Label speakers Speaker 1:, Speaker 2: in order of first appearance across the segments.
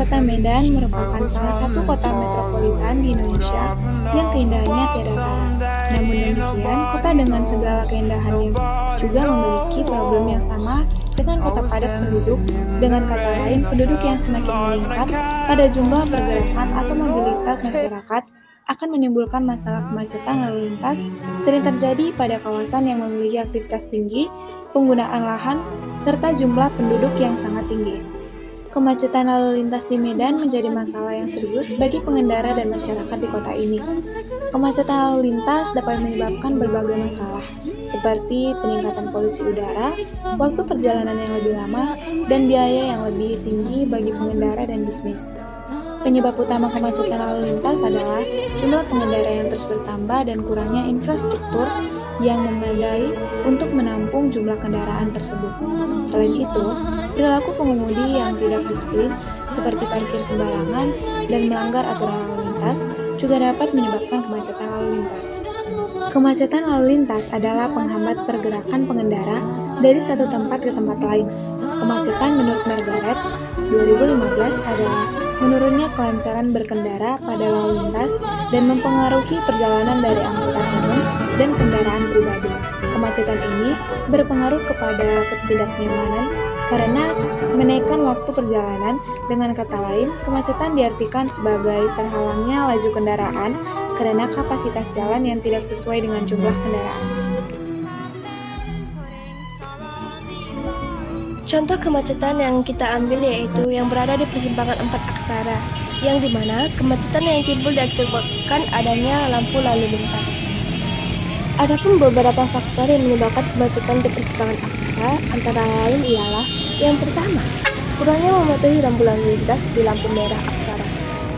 Speaker 1: Kota Medan merupakan salah satu kota metropolitan di Indonesia yang keindahannya tiada tara. Namun demikian, kota dengan segala keindahannya juga memiliki problem yang sama dengan kota padat penduduk. Dengan kata lain, penduduk yang semakin meningkat pada jumlah pergerakan atau mobilitas masyarakat akan menimbulkan masalah kemacetan lalu lintas sering terjadi pada kawasan yang memiliki aktivitas tinggi, penggunaan lahan, serta jumlah penduduk yang sangat tinggi. Kemacetan lalu lintas di Medan menjadi masalah yang serius bagi pengendara dan masyarakat di kota ini. Kemacetan lalu lintas dapat menyebabkan berbagai masalah, seperti peningkatan polusi udara, waktu perjalanan yang lebih lama, dan biaya yang lebih tinggi bagi pengendara dan bisnis. Penyebab utama kemacetan lalu lintas adalah jumlah pengendara yang terus bertambah dan kurangnya infrastruktur yang memadai untuk menampung jumlah kendaraan tersebut. Selain itu, perilaku pengemudi yang tidak disiplin seperti parkir sembarangan dan melanggar aturan lalu lintas juga dapat menyebabkan kemacetan lalu lintas. Kemacetan lalu lintas adalah penghambat pergerakan pengendara dari satu tempat ke tempat lain. Kemacetan menurut Margaret 2015 adalah menurunnya kelancaran berkendara pada lalu lintas dan mempengaruhi perjalanan dari angkutan umum dan kendaraan pribadi. Kemacetan ini berpengaruh kepada ketidaknyamanan karena menaikkan waktu perjalanan. Dengan kata lain, kemacetan diartikan sebagai terhalangnya laju kendaraan karena kapasitas jalan yang tidak sesuai dengan jumlah kendaraan.
Speaker 2: Contoh kemacetan yang kita ambil yaitu yang berada di persimpangan 4 aksara, yang dimana kemacetan yang timbul diakibatkan adanya lampu lalu lintas. Adapun beberapa faktor yang menyebabkan kemacetan di persimpangan aksara antara lain ialah yang pertama, kurangnya mematuhi rambu lalu lintas di lampu merah aksara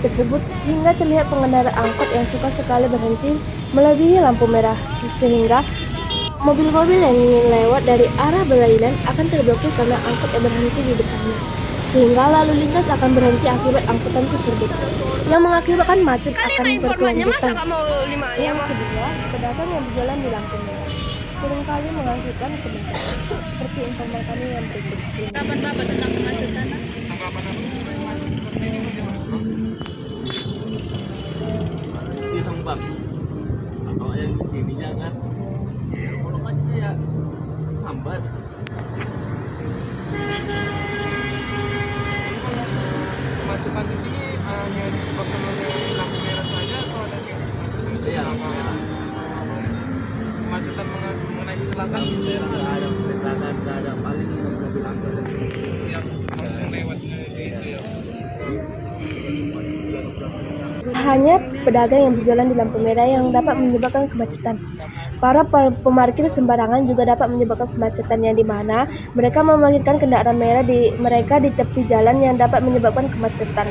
Speaker 2: tersebut sehingga terlihat pengendara angkot yang suka sekali berhenti melebihi lampu merah, sehingga mobil-mobil yang ingin lewat dari arah berlainan akan terblokir karena angkot yang berhenti di depannya, sehingga lalu lintas akan berhenti akibat angkutan tersebut, yang mengakibatkan macet akan berkelanjutan. Yang kedua, pedagang yang berjalan di lampu merah seringkali mengakibatkan kemacetan, seperti informasi kami yang berikut ini.
Speaker 3: Kapan Bapak tentang kemacetan?
Speaker 4: Hilang bang, kalau yang di sini jangan. Kalau aja ya hambat.
Speaker 5: Kemacetan di sini hanya disebabkan oleh lampu merah saja atau ada
Speaker 4: Iya, lampu merah.
Speaker 5: kemacetan mengenai kecelakaan
Speaker 4: Nggak ada kecelakaan, nggak ada paling mobil angkot
Speaker 5: yang langsung lewat itu ya.
Speaker 2: Hanya pedagang yang berjualan di lampu merah yang dapat menyebabkan kemacetan. Para pemarkir sembarangan juga dapat menyebabkan kemacetan, yang dimana mereka memarkirkan kendaraan mereka di tepi jalan yang dapat menyebabkan kemacetan.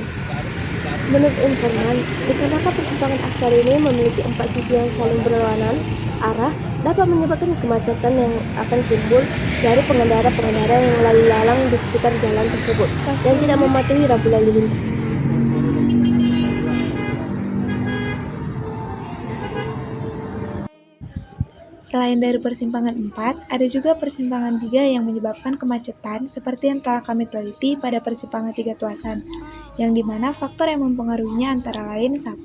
Speaker 2: Menurut informan, dikarenakan persimpangan aksara ini memiliki 4 sisi yang saling berlawanan arah, dapat menyebabkan kemacetan yang akan timbul dari pengendara-pengendara yang lalu lalang di sekitar jalan tersebut dan tidak mematuhi rambu lalu lintas.
Speaker 1: Selain dari persimpangan 4, ada juga persimpangan 3 yang menyebabkan kemacetan seperti yang telah kami teliti pada persimpangan 3 Tuasan, yang dimana faktor yang mempengaruhinya antara lain 1.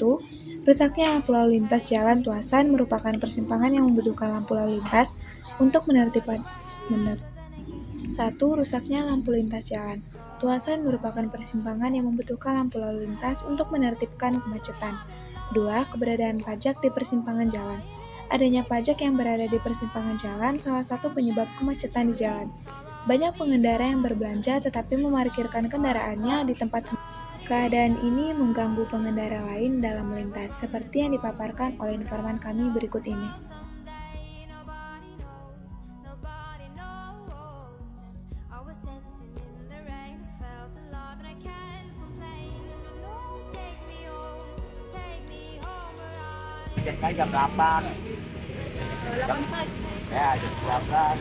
Speaker 1: Rusaknya lampu lalu lintas jalan Tuasan merupakan persimpangan yang membutuhkan lampu lalu lintas untuk menertibkan. 1. Rusaknya lampu lintas jalan Tuasan merupakan persimpangan yang membutuhkan lampu lalu lintas untuk menertibkan kemacetan. 2. Keberadaan pajak di persimpangan jalan. Adanya pajak yang berada di persimpangan jalan salah satu penyebab kemacetan di jalan. Banyak pengendara yang berbelanja tetapi memarkirkan kendaraannya di tempat sembarangan. Keadaan ini mengganggu pengendara lain dalam melintas, seperti yang dipaparkan oleh informan kami berikut ini.
Speaker 4: Jam 8. Ya, jam 12.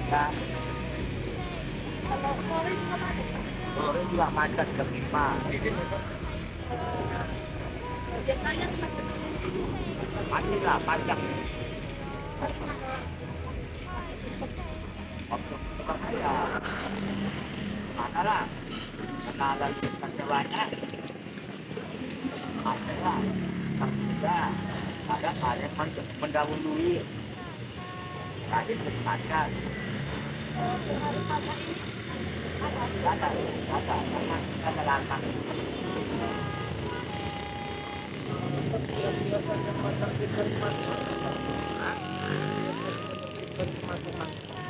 Speaker 4: Nah. Sore juga macet jam 5.
Speaker 3: Biasanya
Speaker 4: Macet lah, panjang. Waktu bukan aja. Mana lah? kenalan kita banyak. Adalah tapi juga ada hal yang mendahului. Tadi berkaca. Ada langkah.
Speaker 5: Siapa yang macam dari mana?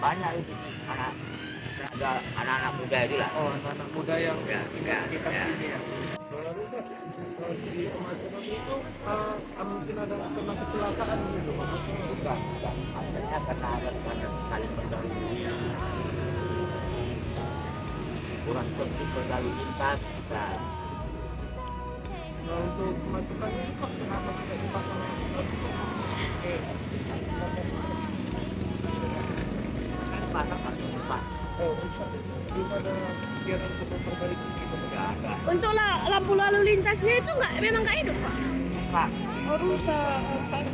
Speaker 4: Banyak itu ada anak-anak muda itu lah.
Speaker 5: Oh, anak muda yang
Speaker 4: Ya,
Speaker 5: tinggal di sekitar
Speaker 4: ya.
Speaker 5: sini ya. Lalu Pak, di kemacetan itu mungkin ada kena kecelakaan gitu Pak?
Speaker 4: Bukan. Akhirnya karena ada saling mendahului. Kurang tertib berlalu lintas. Nah,
Speaker 5: Nah, untuk kemacetan ini Pak, kenapa tidak dipasang
Speaker 4: kan pasang satu tempat.
Speaker 5: bisa gimana biar untuk memperbaiki gitu?
Speaker 4: Nggak ada.
Speaker 2: Untuk lampu lalu lintasnya itu memang nggak hidup, Pak.
Speaker 4: Pak,
Speaker 2: Oh, rusak, Pak.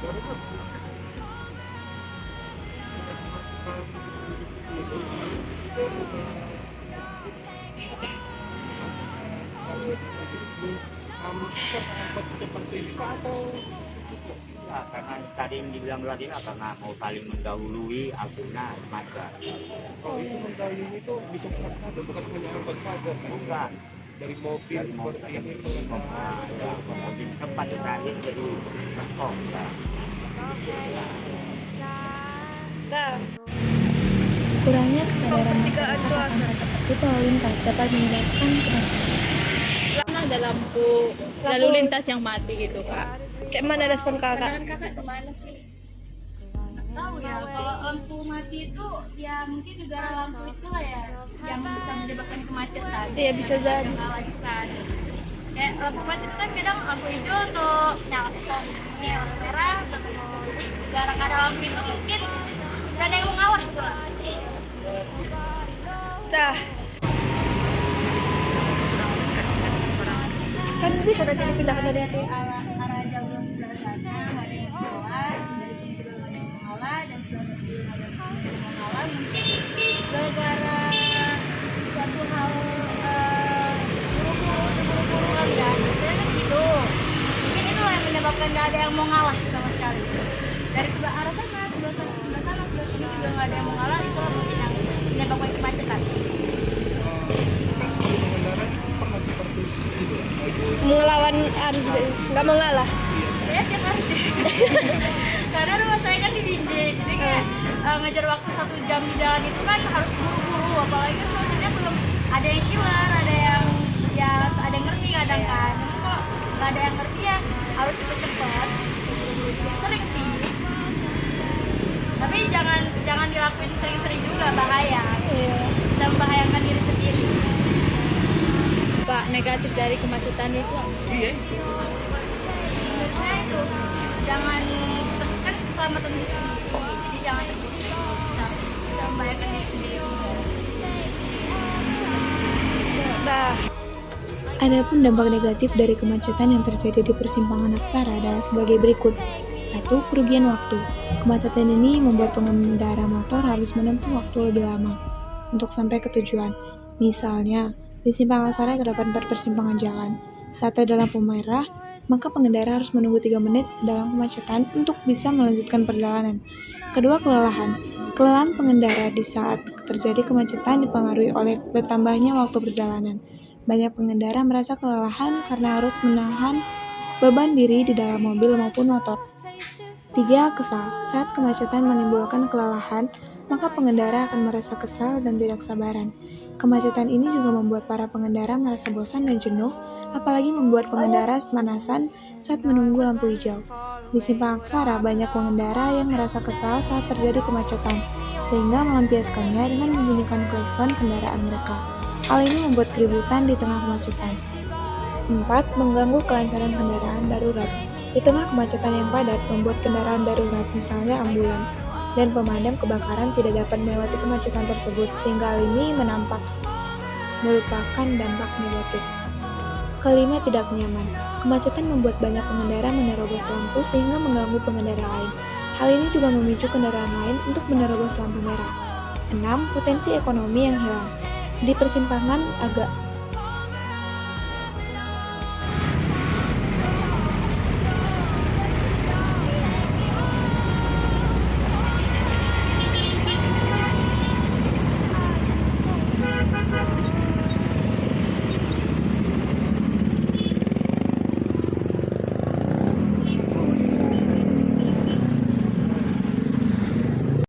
Speaker 5: Baru Pak. Seperti ini Pak, atau
Speaker 4: ya, karena tadi yang dibilang tadi lah karena mau saling mendahului akhirnya macet.
Speaker 5: oh itu mendayung itu bisa serta bukan hanya angkot saja
Speaker 4: Bukan
Speaker 5: dari mobil
Speaker 4: dari mobil
Speaker 5: seperti ini
Speaker 4: mobil tempat terakhir jadi mentok.
Speaker 2: Nah,
Speaker 1: Kurangnya kesadaran masyarakat akan tata tertib lalu lintas dapat menyebabkan kemacetan.
Speaker 3: Karena ada lampu lalu lintas yang mati gitu kak.
Speaker 2: kayak mana respon kakak?
Speaker 3: Pandangan kakak kemana sih? Tahu ya, kalau lampu mati itu ya mungkin juga lampu itu lah ya yang bisa menyebabkan kemacetan.
Speaker 2: Iya, bisa jadi.
Speaker 3: Yang kalah itu kan. Kayak lampu mati itu kan kadang lampu hijau untuk nyala ini lampu merah. Jadi gara ada lampu itu mungkin gak ada yang mau ngalah gitu lah.
Speaker 2: Nah, kan bisa nanti dipindahkan dari itu.
Speaker 3: Arah jalur yang sebelah sana nggak ada yang mengalah, dari sini juga nggak ada yang mengalah, dan sebelah kiri nggak ada yang mengalah. Mungkin gara-gara suatu hal buru-buru kali ya, biasanya kan gitu. Mungkin itulah yang menyebabkan nggak ada yang mau ngalah sama sekali. Dari sebelah arah sana, sebelah sana, sebelah sana, sebelah sini juga nggak ada yang mau ngalah. Itulah mungkin yang menyebabkan kemacetan.
Speaker 5: pengendara pernah seperti itu
Speaker 2: Melawan arus juga, nggak mau ngalah.
Speaker 3: Ya tiap hari sih. Karena rumah saya kan di Binjai, jadi kayak ngejar waktu 1 jam di jalan itu kan harus buru-buru, apalagi kan maksudnya belum ada yang killer, ada yang ya ada yang ngerti kadang kan. Tapi kalau nggak ada yang ngerti ya harus cepet-cepet. Sering sih. Tapi jangan dilakuin sering-sering juga, bahaya. Bisa membahayakan diri sendiri. Pak, negatif dari kemacetan itu
Speaker 5: iya
Speaker 3: menurut saya itu jangan kan keselamatan diri sendiri, jadi jangan terburu bisa membahayakan diri sendiri.
Speaker 2: Nah,
Speaker 1: Adapun dampak negatif dari kemacetan yang terjadi di persimpangan Aksara adalah sebagai berikut. 1. Kerugian waktu. Kemacetan ini membuat pengendara motor harus menempuh waktu lebih lama untuk sampai ke tujuan. Misalnya, di simpang Aksara terdapat 4 persimpangan jalan. Saat ada lampu merah, maka pengendara harus menunggu 3 menit dalam kemacetan untuk bisa melanjutkan perjalanan. Kedua, kelelahan. Kelelahan pengendara di saat terjadi kemacetan dipengaruhi oleh bertambahnya waktu perjalanan. Banyak pengendara merasa kelelahan karena harus menahan beban diri di dalam mobil maupun motor. 3. Kesal. Saat kemacetan menimbulkan kelelahan, maka pengendara akan merasa kesal dan tidak sabaran. Kemacetan ini juga membuat para pengendara merasa bosan dan jenuh, apalagi membuat pengendara kepanasan saat menunggu lampu hijau. Di simpang Aksara, banyak pengendara yang merasa kesal saat terjadi kemacetan, sehingga melampiaskannya dengan membunyikan klakson kendaraan mereka. Hal ini membuat keributan di tengah kemacetan. 4. Mengganggu kelancaran kendaraan darurat. Di tengah kemacetan yang padat, membuat kendaraan darurat, misalnya ambulan dan pemadam kebakaran tidak dapat melewati kemacetan tersebut, sehingga hal ini merupakan dampak negatif. Kelima, tidak nyaman. Kemacetan membuat banyak pengendara menerobos lampu sehingga mengganggu pengendara lain. Hal ini juga memicu kendaraan lain untuk menerobos lampu merah. 6. Potensi ekonomi yang hilang. Di persimpangan agak